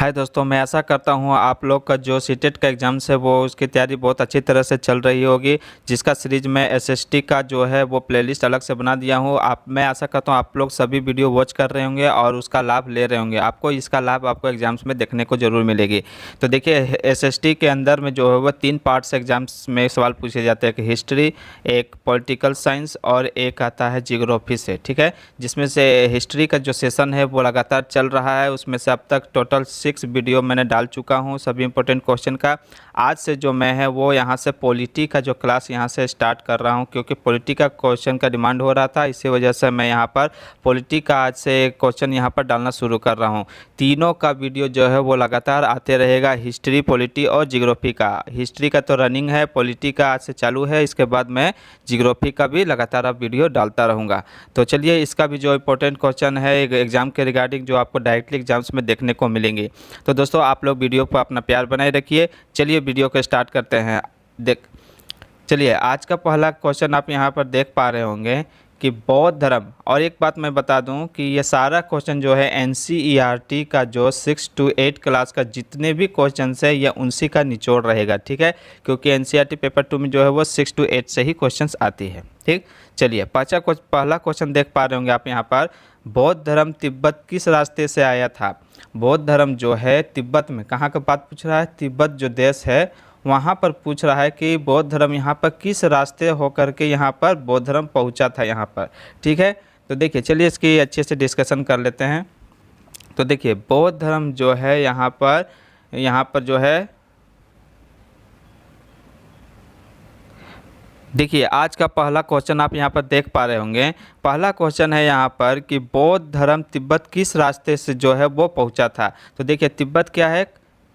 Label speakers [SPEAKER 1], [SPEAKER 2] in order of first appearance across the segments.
[SPEAKER 1] हाय दोस्तों, मैं ऐसा करता हूँ आप लोग का जो सीटेट का एग्ज़ाम्स है वो उसकी तैयारी बहुत अच्छी तरह से चल रही होगी। जिसका सीरीज़ मैं एसएसटी का जो है वो प्लेलिस्ट अलग से बना दिया हूँ। मैं ऐसा करता हूँ आप लोग सभी वीडियो वॉच कर रहे होंगे और उसका लाभ ले रहे होंगे। आपको इसका लाभ आपको एग्ज़ाम्स में देखने को ज़रूर मिलेगी। तो देखिए, एसएसटी के अंदर में जो है वो 3 पार्ट्स एग्ज़ाम्स में सवाल पूछे जाते हैं, एक हिस्ट्री, एक पॉलिटिकल साइंस और एक आता है जियोग्राफी से। ठीक है, जिसमें से हिस्ट्री का जो सेशन है वो लगातार चल रहा है। उसमें से अब तक टोटल 6 वीडियो मैंने डाल चुका हूं सभी इंपॉर्टेंट क्वेश्चन का। आज से जो मैं है वो यहां से पॉलिटी का जो क्लास यहां से स्टार्ट कर रहा हूं, क्योंकि पॉलिटी का क्वेश्चन का डिमांड हो रहा था। इसी वजह से मैं यहां पर पॉलिटी का आज से क्वेश्चन यहां पर डालना शुरू कर रहा हूं। तीनों का वीडियो जो है वो लगातार आते रहेगा, हिस्ट्री, पॉलिटी और जियोग्राफी का। हिस्ट्री का तो रनिंग है, पॉलिटी का आज से चालू है, इसके बाद मैं जियोग्राफी का भी लगातार अब वीडियो डालता रहूँगा। तो चलिए, इसका भी जो इंपॉर्टेंट क्वेश्चन है एग्ज़ाम के रिगार्डिंग जो आपको डायरेक्टली एग्जाम्स में देखने को मिलेंगे। तो दोस्तों, आप लोग वीडियो पर अपना प्यार बनाए रखिए। चलिए वीडियो को स्टार्ट करते हैं। चलिए, आज का पहला क्वेश्चन आप यहाँ पर देख पा रहे होंगे कि बौद्ध धर्म। और एक बात मैं बता दूं कि ये सारा क्वेश्चन जो है एनसीईआरटी का जो 6 to 8 क्लास का जितने भी क्वेश्चन है ये उनसी का निचोड़ रहेगा। ठीक है, क्योंकि एनसीईआरटी पेपर 2 में जो है वो 6 to 8 से ही क्वेश्चंस आती है। ठीक, चलिए पहला क्वेश्चन देख पा रहे होंगे आप यहाँ पर, बौद्ध धर्म तिब्बत किस रास्ते से आया था। बौद्ध धर्म जो है तिब्बत में, कहाँ का बात पूछ रहा है, तिब्बत जो देश है वहाँ पर पूछ रहा है कि बौद्ध धर्म यहाँ पर किस रास्ते होकर के यहाँ पर बौद्ध धर्म पहुँचा था यहाँ पर। ठीक है, तो देखिए, चलिए इसकी अच्छे से डिस्कशन कर लेते हैं। तो देखिए, बौद्ध धर्म जो है यहाँ पर जो है, देखिए आज का पहला क्वेश्चन आप यहाँ पर देख पा रहे होंगे। पहला क्वेश्चन है यहाँ पर कि बौद्ध धर्म तिब्बत किस रास्ते से जो है वो पहुँचा था। तो देखिए, तिब्बत क्या है,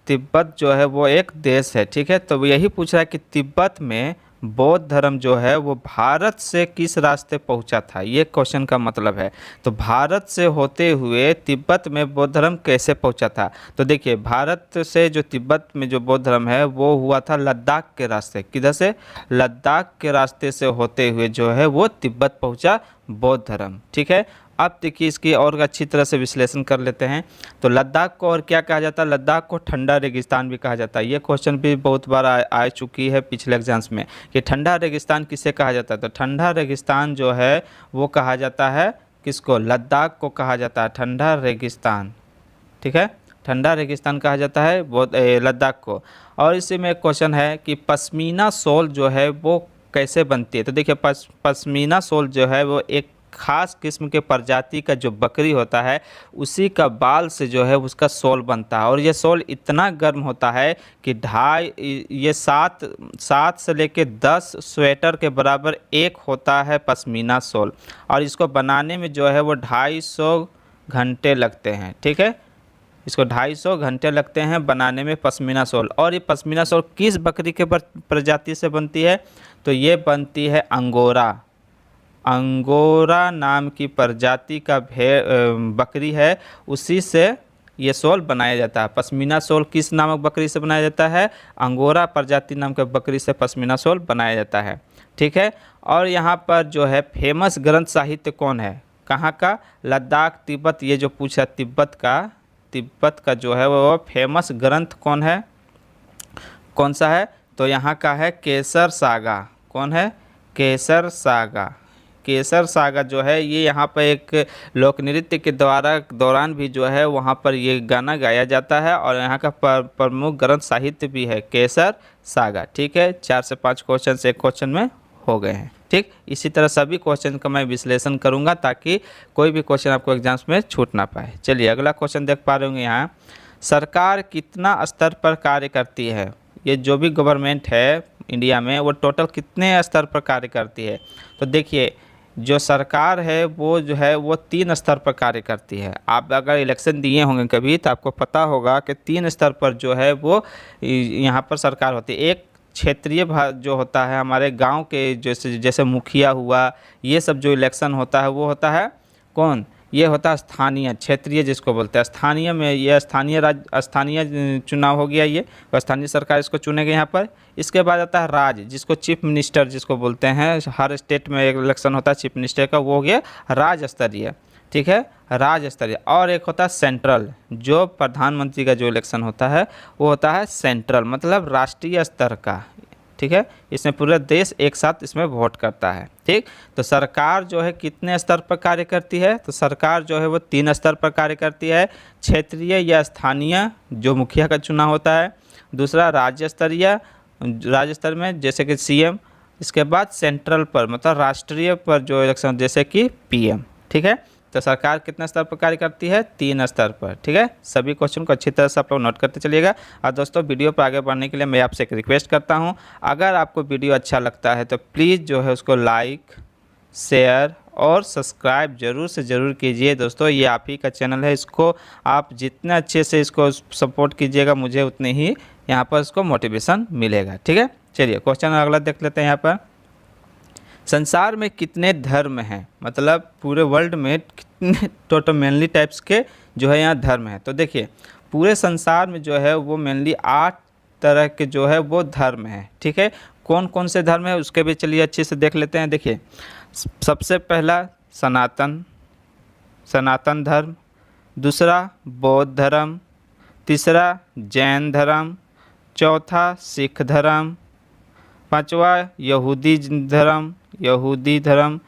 [SPEAKER 1] तिब्बत जो है वो एक देश है। ठीक है, तो यही पूछ रहा है कि तिब्बत में बौद्ध धर्म जो है वो भारत से किस रास्ते पहुंचा था, ये क्वेश्चन का मतलब है। तो भारत से होते हुए तिब्बत में बौद्ध धर्म कैसे पहुंचा था। तो देखिए, भारत से जो तिब्बत में जो बौद्ध धर्म है वो हुआ था लद्दाख के रास्ते। किधर से, लद्दाख के रास्ते से होते हुए जो है वो तिब्बत पहुंचा बौद्ध धर्म। ठीक है, अब देखिए इसकी और अच्छी तरह से विश्लेषण कर लेते हैं। तो लद्दाख को और क्या कहा जाता है, लद्दाख को ठंडा रेगिस्तान भी कहा जाता है। ये क्वेश्चन भी बहुत बार आ चुकी है पिछले एग्जाम्स में कि ठंडा रेगिस्तान किसे कहा जाता है। तो ठंडा रेगिस्तान जो है वो कहा जाता है किसको, लद्दाख को कहा जाता है ठंडा रेगिस्तान। ठीक है, ठंडा रेगिस्तान कहा जाता है लद्दाख को। और इसी में एक क्वेश्चन है कि पश्मीना शॉल जो है वो कैसे बनती है। तो देखिए, पश्मीना शॉल जो है वो एक खास किस्म के प्रजाति का जो बकरी होता है उसी का बाल से जो है उसका शॉल बनता है। और ये शॉल इतना गर्म होता है कि ये 7 से लेकर 10 स्वेटर के बराबर एक होता है पश्मीना शॉल। और इसको बनाने में जो है वो 250 घंटे लगते हैं। ठीक है, इसको 250 घंटे लगते हैं बनाने में पश्मीना शॉल। और ये पश्मीना शॉल किस बकरी के प्रजाति से बनती है, तो ये बनती है अंगोरा नाम की प्रजाति का बकरी है, उसी से ये शॉल बनाया जाता है। पश्मीना शॉल किस नामक बकरी से बनाया जाता है, अंगोरा प्रजाति नाम के बकरी से पश्मीना शॉल बनाया जाता है। ठीक है, और यहाँ पर जो है फेमस ग्रंथ साहित्य कौन है, कहाँ का, लद्दाख, तिब्बत, ये जो पूछा तिब्बत का जो है वो फेमस ग्रंथ कौन है, कौन सा है, तो यहाँ का है केसर सागा। कौन है, केसर सागा। केसर सागा जो है ये यहाँ पर एक लोक नृत्य के दौरान भी जो है वहाँ पर ये गाना गाया जाता है। और यहाँ का प्रमुख ग्रंथ साहित्य भी है केसर सागा। ठीक है, 4 से 5 क्वेश्चन एक क्वेश्चन में हो गए हैं। ठीक, इसी तरह सभी क्वेश्चन का मैं विश्लेषण करूँगा ताकि कोई भी क्वेश्चन आपको एग्जाम्स में छूट ना पाए। चलिए अगला क्वेश्चन देख पा रहे होंगे यहाँ, सरकार कितना स्तर पर कार्य करती है। ये जो भी गवर्नमेंट है इंडिया में वो टोटल कितने स्तर पर कार्य करती है। तो देखिए, जो सरकार है वो जो है वो 3 स्तर पर कार्य करती है। आप अगर इलेक्शन दिए होंगे कभी तो आपको पता होगा कि 3 स्तर पर जो है वो यहाँ पर सरकार होती है। एक क्षेत्रीय जो होता है हमारे गांव के, जैसे मुखिया हुआ, ये सब जो इलेक्शन होता है वो होता है कौन, ये होता है स्थानीय, क्षेत्रीय जिसको बोलते हैं। स्थानीय में ये स्थानीय चुनाव हो गया, ये स्थानीय सरकार इसको चुनेगा यहाँ पर। इसके बाद आता है राज्य, जिसको चीफ मिनिस्टर जिसको बोलते हैं। हर स्टेट में एक इलेक्शन होता है चीफ मिनिस्टर का, वो हो गया राज्य स्तरीय। ठीक है, राज्य स्तरीय, और एक होता है सेंट्रल। जो प्रधानमंत्री का जो इलेक्शन होता है वो होता है सेंट्रल, मतलब राष्ट्रीय स्तर का। ठीक है, इसमें पूरा देश एक साथ इसमें वोट करता है। ठीक, तो सरकार जो है कितने स्तर पर कार्य करती है, तो सरकार जो है वो 3 स्तर पर कार्य करती है। क्षेत्रीय या स्थानीय, जो मुखिया का चुनाव होता है। दूसरा राज्य स्तरीय, राज्य स्तर में जैसे कि सीएम। इसके बाद सेंट्रल पर, मतलब राष्ट्रीय पर जो इलेक्शन, जैसे कि पीएम। ठीक है, तो सरकार कितने स्तर पर कार्य करती है, 3 स्तर पर। ठीक है, सभी क्वेश्चन को अच्छी तरह से आप लोग नोट करते चलिएगा। और दोस्तों, वीडियो पर आगे बढ़ने के लिए मैं आपसे एक रिक्वेस्ट करता हूं, अगर आपको वीडियो अच्छा लगता है तो प्लीज़ जो है उसको लाइक, शेयर और सब्सक्राइब ज़रूर से ज़रूर कीजिए। दोस्तों, ये आप ही का चैनल है, इसको आप जितने अच्छे से इसको सपोर्ट कीजिएगा, मुझे उतनी ही यहाँ पर इसको मोटिवेशन मिलेगा। ठीक है, चलिए क्वेश्चन अगला देख लेते हैं। यहाँ पर संसार में कितने धर्म हैं, मतलब पूरे वर्ल्ड में कितने टोटल मेनली टाइप्स के जो है यहाँ धर्म हैं। तो देखिए, पूरे संसार में जो है वो मेनली 8 तरह के जो है वो धर्म हैं। ठीक है, कौन कौन से धर्म है उसके भी चलिए अच्छे से देख लेते हैं। देखिए, सबसे पहला सनातन धर्म, दूसरा बौद्ध धर्म, तीसरा जैन धर्म, चौथा सिख धर्म, पांचवा यहूदी धर्म,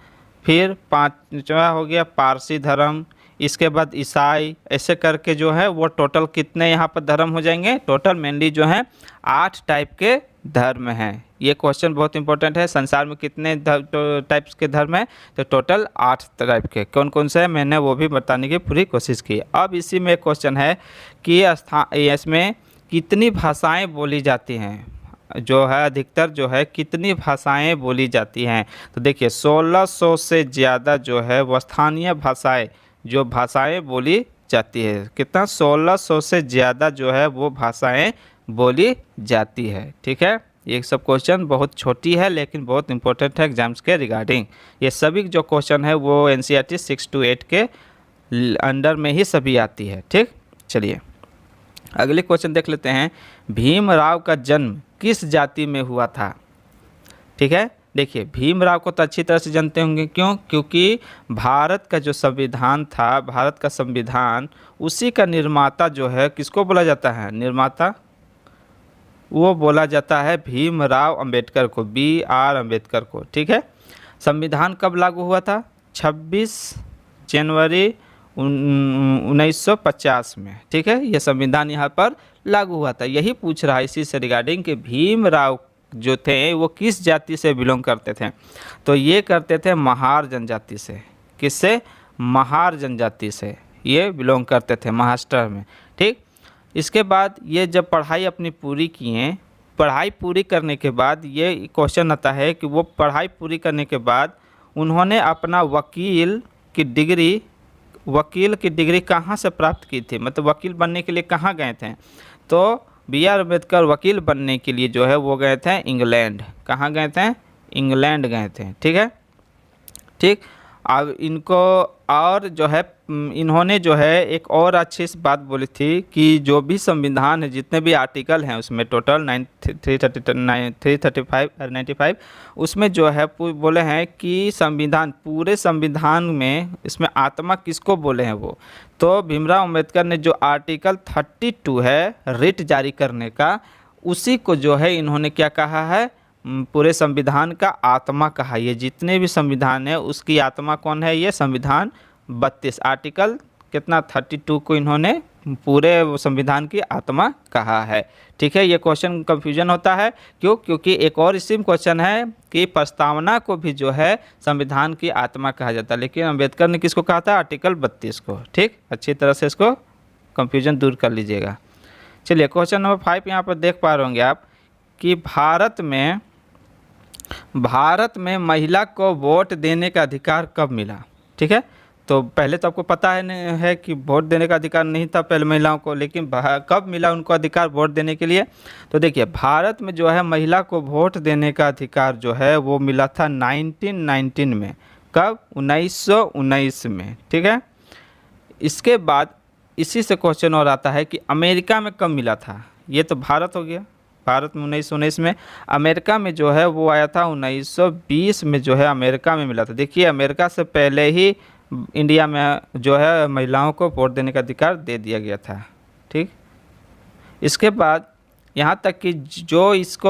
[SPEAKER 1] फिर पांचवा हो गया पारसी धर्म, इसके बाद ईसाई। ऐसे करके जो है वो टोटल कितने यहाँ पर धर्म हो जाएंगे, टोटल मेनली जो है 8 टाइप के धर्म हैं। ये क्वेश्चन बहुत इंपॉर्टेंट है, संसार में कितने टाइप्स के धर्म हैं, तो टोटल 8 टाइप के। कौन कौन से हैं मैंने वो भी बताने की पूरी कोशिश की। अब इसी में क्वेश्चन है कि इसमें कितनी भाषाएँ बोली जाती हैं, जो है अधिकतर जो है कितनी भाषाएं बोली जाती हैं। तो देखिए, 1600 से ज़्यादा जो है वो स्थानीय भाषाएं, जो भाषाएं बोली जाती है। कितना, 1600 से ज़्यादा जो है वो भाषाएं बोली जाती है। ठीक है, ये सब क्वेश्चन बहुत छोटी है लेकिन बहुत इंपॉर्टेंट है एग्जाम्स के रिगार्डिंग। ये सभी जो क्वेश्चन है वो NCERT 6 to 8 के अंडर में ही सभी आती है। ठीक, चलिए अगले क्वेश्चन देख लेते हैं। भीमराव का जन्म किस जाति में हुआ था। ठीक है, देखिए, भीमराव को तो अच्छी तरह से जानते होंगे, क्यों, क्योंकि भारत का जो संविधान था, भारत का संविधान, उसी का निर्माता जो है किसको बोला जाता है, निर्माता, वो बोला जाता है भीमराव अंबेडकर को, BR अम्बेडकर को। ठीक है, संविधान कब लागू हुआ था, 26 जनवरी 1950 में। ठीक है, यह संविधान यहाँ पर लागू हुआ था। यही पूछ रहा है इसी से रिगार्डिंग कि भीमराव जो थे वो किस जाति से बिलोंग करते थे, तो ये करते थे महार जनजाति से। किससे, महार जनजाति से ये बिलोंग करते थे महाराष्ट्र में। ठीक, इसके बाद ये जब पढ़ाई अपनी पूरी किए, पढ़ाई पूरी करने के बाद ये क्वेश्चन आता है कि वो पढ़ाई पूरी करने के बाद उन्होंने अपना वकील की डिग्री कहाँ से प्राप्त की थी, मतलब वकील बनने के लिए कहाँ गए थे, तो BR अम्बेडकर वकील बनने के लिए जो है वो गए थे इंग्लैंड। कहाँ गए थे, इंग्लैंड गए थे। ठीक है, ठीक, अब इनको और जो है इन्होंने जो है एक और अच्छी सी बात बोली थी कि जो भी संविधान है, जितने भी आर्टिकल हैं उसमें टोटल 335 और 95, उसमें जो है बोले हैं कि संविधान, पूरे संविधान में इसमें आत्मा किसको बोले हैं वो, तो भीमराव अंबेडकर ने जो आर्टिकल 32 है रिट जारी करने का, उसी को जो है इन्होंने क्या कहा है, पूरे संविधान का आत्मा कहा। ये जितने भी संविधान है उसकी आत्मा कौन है, ये संविधान 32 आर्टिकल कितना 32 को इन्होंने पूरे संविधान की आत्मा कहा है। ठीक है, ये क्वेश्चन कंफ्यूजन होता है, क्यों, क्योंकि एक और इसी में क्वेश्चन है कि प्रस्तावना को भी जो है संविधान की आत्मा कहा जाता है, लेकिन अंबेडकर ने किसको कहा था, आर्टिकल 32 को। ठीक, अच्छी तरह से इसको कंफ्यूजन दूर कर लीजिएगा। चलिए क्वेश्चन नंबर 5 यहाँ पर देख पा रहे होंगे आप कि भारत में महिला को वोट देने का अधिकार कब मिला। ठीक है, तो पहले तो आपको पता है कि वोट देने का अधिकार नहीं था पहले महिलाओं को, लेकिन कब मिला उनको अधिकार वोट देने के लिए, तो देखिए भारत में जो है महिला को वोट देने का अधिकार जो है वो मिला था 1919 में। कब, 1919 में। ठीक है, इसके बाद इसी से क्वेश्चन और आता है कि अमेरिका में कब मिला था। ये तो भारत हो गया, भारत में 1919 में। अमेरिका में जो है वो आया था 1920 में, जो है अमेरिका में मिला था। देखिए अमेरिका से पहले ही इंडिया में जो है महिलाओं को वोट देने का अधिकार दे दिया गया था। ठीक, इसके बाद यहाँ तक कि जो इसको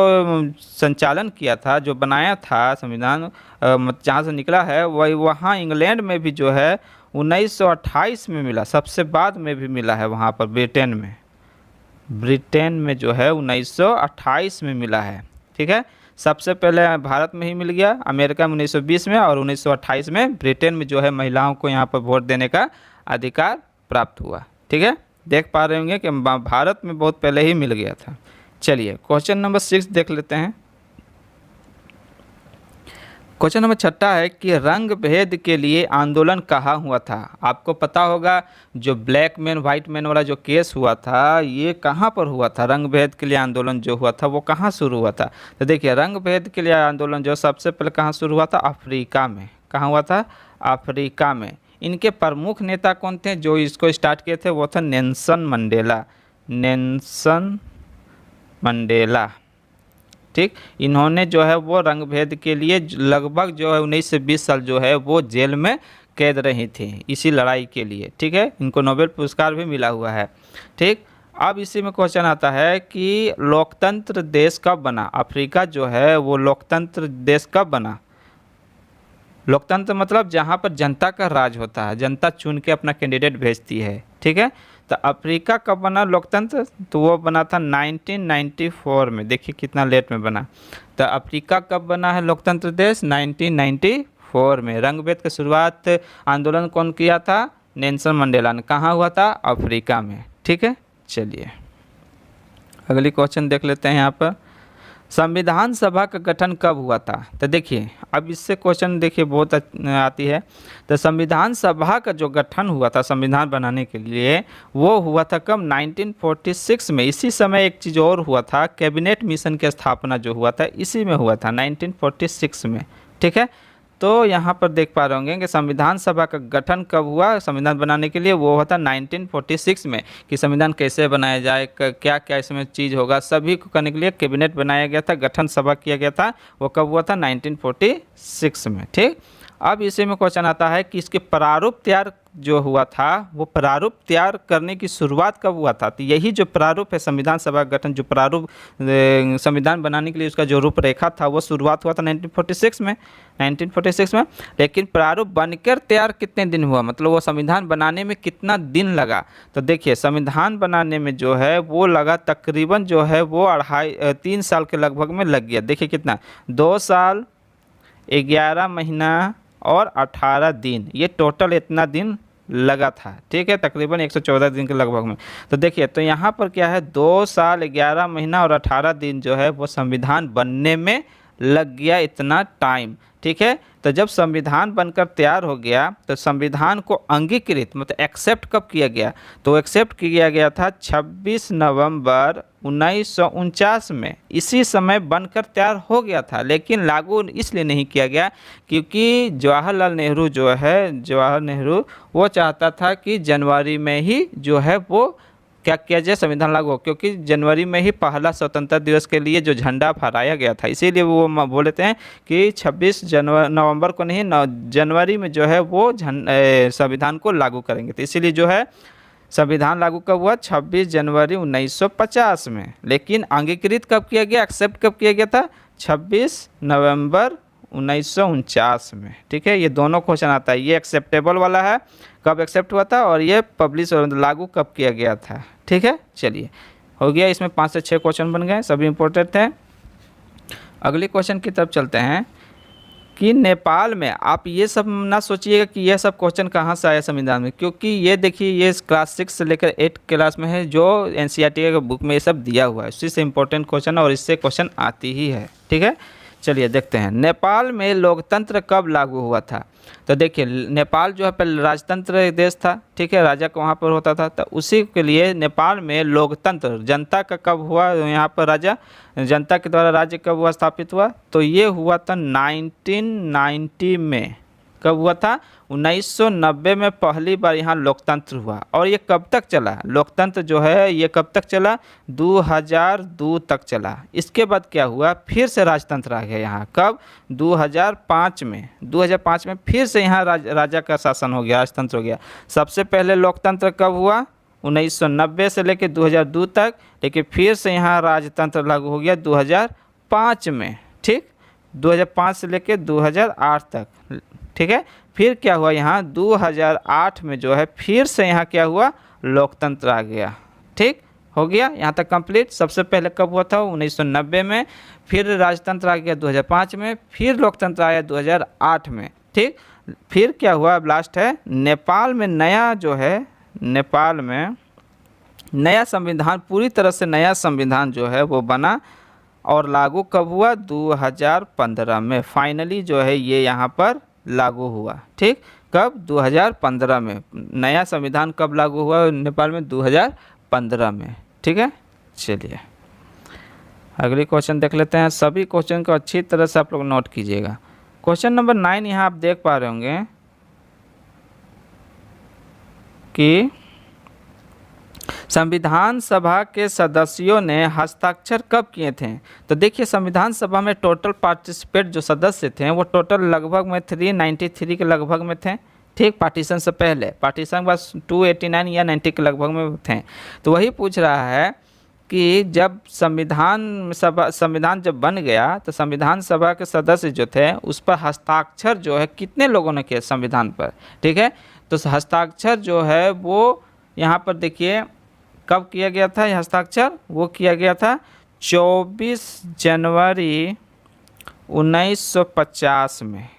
[SPEAKER 1] संचालन किया था, जो बनाया था संविधान, जहाँ से निकला है वही वहाँ इंग्लैंड में भी जो है 1928 में मिला, सबसे बाद में भी मिला है वहाँ पर ब्रिटेन में जो है 1928 में मिला है। ठीक है, सबसे पहले भारत में ही मिल गया, अमेरिका में 1920 में, और 1928 में ब्रिटेन में जो है महिलाओं को यहाँ पर वोट देने का अधिकार प्राप्त हुआ। ठीक है, देख पा रहे होंगे कि भारत में बहुत पहले ही मिल गया था। चलिए क्वेश्चन नंबर 6 देख लेते हैं। क्वेश्चन नंबर 6 है कि रंग भेद के लिए आंदोलन कहाँ हुआ था। आपको पता होगा जो ब्लैक मैन वाइट मैन वाला जो केस हुआ था, ये कहाँ पर हुआ था। रंग भेद के लिए आंदोलन जो हुआ था वो कहाँ शुरू हुआ था। तो देखिए, रंग भेद के लिए आंदोलन जो सबसे पहले कहाँ शुरू हुआ था, अफ्रीका में। कहाँ हुआ था, अफ्रीका में। इनके प्रमुख नेता कौन थे जो इसको स्टार्ट किए थे, वो था नेल्सन मंडेला। ठीक, इन्होंने जो है वो रंग भेद के लिए लगभग जो है 19 से 20 साल जो है वो जेल में कैद रही थी इसी लड़ाई के लिए। ठीक है, इनको नोबेल पुरस्कार भी मिला हुआ है। ठीक, अब इसी में क्वेश्चन आता है कि लोकतंत्र देश कब बना। अफ्रीका जो है वो लोकतंत्र देश कब बना। लोकतंत्र मतलब जहाँ पर जनता का राज होता है, जनता चुन के अपना कैंडिडेट भेजती है। ठीक है, तो अफ्रीका कब बना लोकतंत्र, तो वो बना था 1994 में। देखिए कितना लेट में बना। तो अफ्रीका कब बना है लोकतंत्र देश, 1994 में। रंग भेद की शुरुआत आंदोलन कौन किया था, नेल्सन मंडेला ने। कहाँ हुआ था, अफ्रीका में। ठीक है, चलिए अगली क्वेश्चन देख लेते हैं। यहाँ पर संविधान सभा का गठन कब हुआ था। तो देखिए अब इससे क्वेश्चन देखिए बहुत आती है। तो संविधान सभा का जो गठन हुआ था संविधान बनाने के लिए, वो हुआ था कब, 1946 में। इसी समय एक चीज़ और हुआ था, कैबिनेट मिशन की स्थापना जो हुआ था इसी में हुआ था, 1946 में। ठीक है, तो यहाँ पर देख पा रहे होंगे कि संविधान सभा का गठन कब हुआ संविधान बनाने के लिए, वो होता 1946 में। कि संविधान कैसे बनाया जाए, क्या क्या इसमें चीज़ होगा, सभी को करने के लिए कैबिनेट बनाया गया था, गठन सभा किया गया था। वो कब हुआ था, 1946 में। ठीक, अब इसी में क्वेश्चन आता है कि इसके प्रारूप तैयार जो हुआ था, वो प्रारूप तैयार करने की शुरुआत कब हुआ था। तो यही जो प्रारूप है संविधान सभा गठन, जो प्रारूप संविधान बनाने के लिए उसका जो रूपरेखा था, वो शुरुआत हुआ था 1946 में। लेकिन प्रारूप बनकर तैयार कितने दिन हुआ, मतलब वो संविधान बनाने में कितना दिन लगा। तो देखिए संविधान बनाने में जो है वो लगा तकरीबन जो है वो 3 साल के लगभग में लग गया। देखिए कितना, 2 साल 11 महीना और 18 दिन, ये टोटल इतना दिन लगा था। ठीक है, तकरीबन 114 दिन के लगभग में। तो देखिए, तो यहाँ पर क्या है, 2 साल 11 महीना और 18 दिन जो है वो संविधान बनने में लग गया, इतना टाइम। ठीक है, तो जब संविधान बनकर तैयार हो गया तो संविधान को अंगीकृत मतलब एक्सेप्ट कब किया गया, तो एक्सेप्ट किया गया था 26 नवंबर 1949 में। इसी समय बनकर तैयार हो गया था, लेकिन लागू इसलिए नहीं किया गया क्योंकि जवाहरलाल नेहरू वो चाहता था कि जनवरी में ही जो है वो क्या किया जाए, संविधान लागू हो, क्योंकि जनवरी में ही पहला स्वतंत्रता दिवस के लिए जो झंडा फहराया गया था, इसीलिए वो बोलते हैं कि 26 नवंबर को नहीं, जनवरी में जो है वो संविधान को लागू करेंगे। तो इसीलिए जो है संविधान लागू कब हुआ, 26 जनवरी 1950 में। लेकिन अंगीकृत कब किया गया, एक्सेप्ट कब किया गया था, 26 नवंबर 1949 में। ठीक है, ये दोनों क्वेश्चन आता है। ये एक्सेप्टेबल वाला है, कब एक्सेप्ट हुआ था, और ये पब्लिश और लागू कब किया गया था। ठीक है, चलिए हो गया। इसमें 5 से 6 क्वेश्चन बन गए, सभी इंपॉर्टेंट थे। अगले क्वेश्चन की तरफ चलते हैं कि नेपाल में, आप ये सब ना सोचिएगा कि ये सब क्वेश्चन कहाँ से आया संविधान में, क्योंकि ये देखिए ये क्लास 6 से लेकर 8 क्लास में है, जो NCERT के बुक में ये सब दिया हुआ है। उसी से इंपॉर्टेंट क्वेश्चन और इससे क्वेश्चन आती ही है। ठीक है, चलिए देखते हैं नेपाल में लोकतंत्र कब लागू हुआ था। तो देखिए नेपाल जो है पहले राजतंत्र देश था। ठीक है, राजा का वहाँ पर होता था, तो उसी के लिए नेपाल में लोकतंत्र जनता का कब हुआ, यहाँ पर राजा जनता के द्वारा राज्य कब हुआ, स्थापित हुआ, तो ये हुआ था 1990 में। कब हुआ था? 1990 में पहली बार यहाँ लोकतंत्र हुआ। और ये कब तक चला? लोकतंत्र जो है ये कब तक चला? 2002 तक चला। इसके बाद क्या हुआ? फिर से राजतंत्र आ गया यहाँ। कब? 2005 में। 2005 में फिर से यहाँ राजा का शासन हो गया, राजतंत्र हो गया। सबसे पहले लोकतंत्र कब हुआ? 1990 से लेकर 2002 तक, लेकिन फिर से यहाँ राजतंत्र लागू हो गया 2005 में। ठीक, 2005 से लेकर 2008 तक। ठीक है, फिर क्या हुआ यहाँ 2008 में जो है फिर से यहाँ क्या हुआ? लोकतंत्र आ गया। ठीक, हो गया यहाँ तक कंप्लीट। सबसे पहले कब हुआ था? 1990 में। फिर राजतंत्र आ गया 2005 में। फिर लोकतंत्र आया 2008 में। ठीक, फिर क्या हुआ? अब लास्ट है नेपाल में नया जो है, नेपाल में नया संविधान, पूरी तरह से नया संविधान जो है वो बना और लागू कब हुआ? 2015 में। फाइनली जो है ये यहाँ पर लागू हुआ। ठीक, कब? 2015 में। नया संविधान कब लागू हुआ नेपाल में? 2015 में। ठीक है, चलिए अगली क्वेश्चन देख लेते हैं। सभी क्वेश्चन को अच्छी तरह से आप लोग नोट कीजिएगा। क्वेश्चन नंबर 9 यहाँ आप देख पा रहे होंगे कि संविधान सभा के सदस्यों ने हस्ताक्षर कब किए थे? तो देखिए संविधान सभा में टोटल पार्टिसिपेट जो सदस्य थे वो टोटल लगभग में 393 के लगभग में थे। ठीक, पार्टीशन से पहले, पार्टीशन बस 289 या 90 के लगभग में थे। तो वही पूछ रहा है कि जब संविधान जब बन गया तो संविधान सभा के सदस्य जो थे उस पर हस्ताक्षर जो है कितने लोगों ने किए संविधान पर? ठीक है, तो हस्ताक्षर जो है वो यहाँ पर देखिए कब किया गया था ये हस्ताक्षर? वो किया गया था 24 जनवरी 1950 में।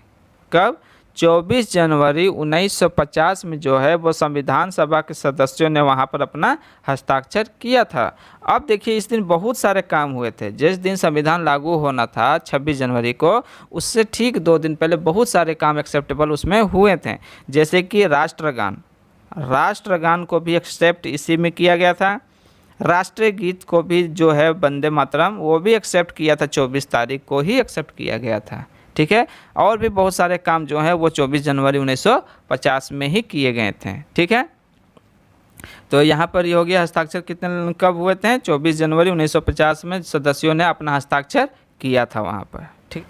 [SPEAKER 1] कब? 24 जनवरी 1950 में जो है वो संविधान सभा के सदस्यों ने वहाँ पर अपना हस्ताक्षर किया था। अब देखिए इस दिन बहुत सारे काम हुए थे। जिस दिन संविधान लागू होना था 26 जनवरी को, उससे ठीक 2 दिन पहले बहुत सारे काम एक्सेप्टेबल उसमें हुए थे। जैसे कि राष्ट्रगान को भी एक्सेप्ट इसी में किया गया था। राष्ट्रीय गीत को भी जो है वंदे मातरम, वो भी एक्सेप्ट किया था, 24 तारीख को ही एक्सेप्ट किया गया था। ठीक है, और भी बहुत सारे काम जो है वो 24 जनवरी 1950 में ही किए गए थे। ठीक है, तो यहाँ पर ये हो गया हस्ताक्षर कितने कब हुए थे? 24 जनवरी 1950 में सदस्यों ने अपना हस्ताक्षर किया था वहाँ पर। ठीक,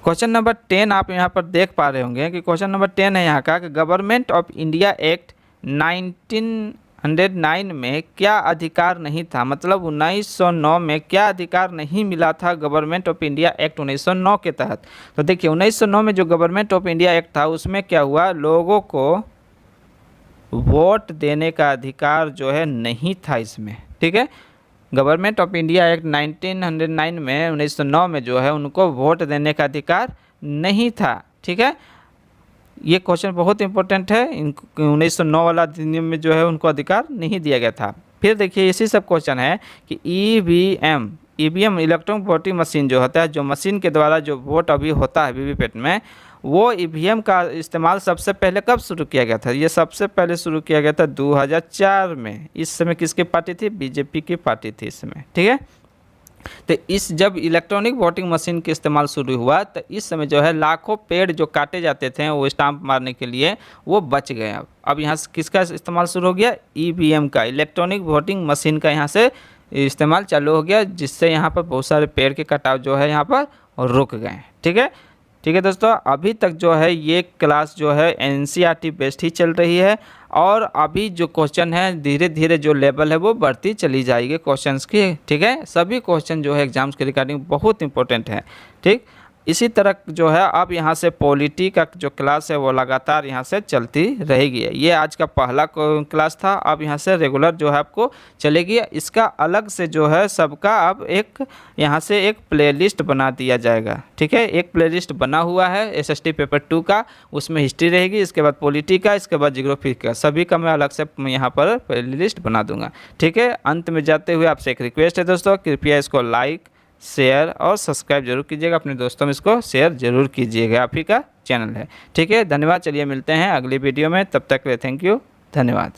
[SPEAKER 1] क्वेश्चन नंबर 10 आप यहाँ पर देख पा रहे होंगे कि क्वेश्चन नंबर 10 है यहाँ का कि गवर्नमेंट ऑफ इंडिया एक्ट 1909 में क्या अधिकार नहीं था? मतलब 1909 में क्या अधिकार नहीं मिला था गवर्नमेंट ऑफ इंडिया एक्ट 1909 के तहत? तो देखिए 1909 में जो गवर्नमेंट ऑफ इंडिया एक्ट था उसमें क्या हुआ? लोगों को वोट देने का अधिकार जो है नहीं था इसमें। ठीक है, गवर्नमेंट ऑफ इंडिया एक्ट 1909 में 1909 में जो है उनको वोट देने का अधिकार नहीं था। ठीक है, ये क्वेश्चन बहुत इंपॉर्टेंट है। 1909 वाला अधिनियम में जो है उनको अधिकार नहीं दिया गया था। फिर देखिए इसी सब क्वेश्चन है कि ईवीएम इलेक्ट्रॉनिक वोटिंग मशीन जो होता है, जो मशीन के द्वारा जो वोट अभी होता है वीवीपैट में, वो ईवीएम का इस्तेमाल सबसे पहले कब शुरू किया गया था? ये सबसे पहले शुरू किया गया था 2004 में। इस समय किसकी पार्टी थी? बीजेपी की पार्टी थी इस समय। ठीक है, तो इस जब इलेक्ट्रॉनिक वोटिंग मशीन के इस्तेमाल शुरू हुआ तो इस समय जो है लाखों पेड़ जो काटे जाते थे वो स्टाम्प मारने के लिए वो बच गए। अब यहाँ से किसका इस्तेमाल शुरू हो गया? ईवीएम का, इलेक्ट्रॉनिक वोटिंग मशीन का यहाँ से इस्तेमाल चालू हो गया, जिससे यहाँ पर बहुत सारे पेड़ के कटाव जो है यहाँ पर रुक गए। ठीक है, ठीक है दोस्तों, अभी तक जो है ये क्लास जो है एनसीईआरटी बेस्ड ही चल रही है और अभी जो क्वेश्चन है धीरे धीरे जो लेवल है वो बढ़ती चली जाएगी क्वेश्चंस की। ठीक है, सभी क्वेश्चन जो है एग्जाम्स के रिगार्डिंग बहुत इंपॉर्टेंट है। ठीक, इसी तरह जो है अब यहाँ से पॉलिटी का जो क्लास है वो लगातार यहाँ से चलती रहेगी। ये आज का पहला क्लास था, अब यहाँ से रेगुलर जो है आपको चलेगी। इसका अलग से जो है सबका अब एक यहाँ से एक प्लेलिस्ट बना दिया जाएगा। ठीक है, एक प्लेलिस्ट बना हुआ है एसएसटी पेपर 2 का, उसमें हिस्ट्री रहेगी, इसके बाद पॉलिटी का, इसके बाद जियोग्राफी का, सभी का मैं अलग से यहाँ पर प्लेलिस्ट बना दूंगा। ठीक है, अंत में जाते हुए आपसे एक रिक्वेस्ट है दोस्तों, कृपया इसको लाइक, शेयर और सब्सक्राइब जरूर कीजिएगा, अपने दोस्तों में इसको शेयर जरूर कीजिएगा, आप ही का चैनल है। ठीक है, धन्यवाद। चलिए मिलते हैं अगली वीडियो में, तब तक के लिए थैंक यू, धन्यवाद।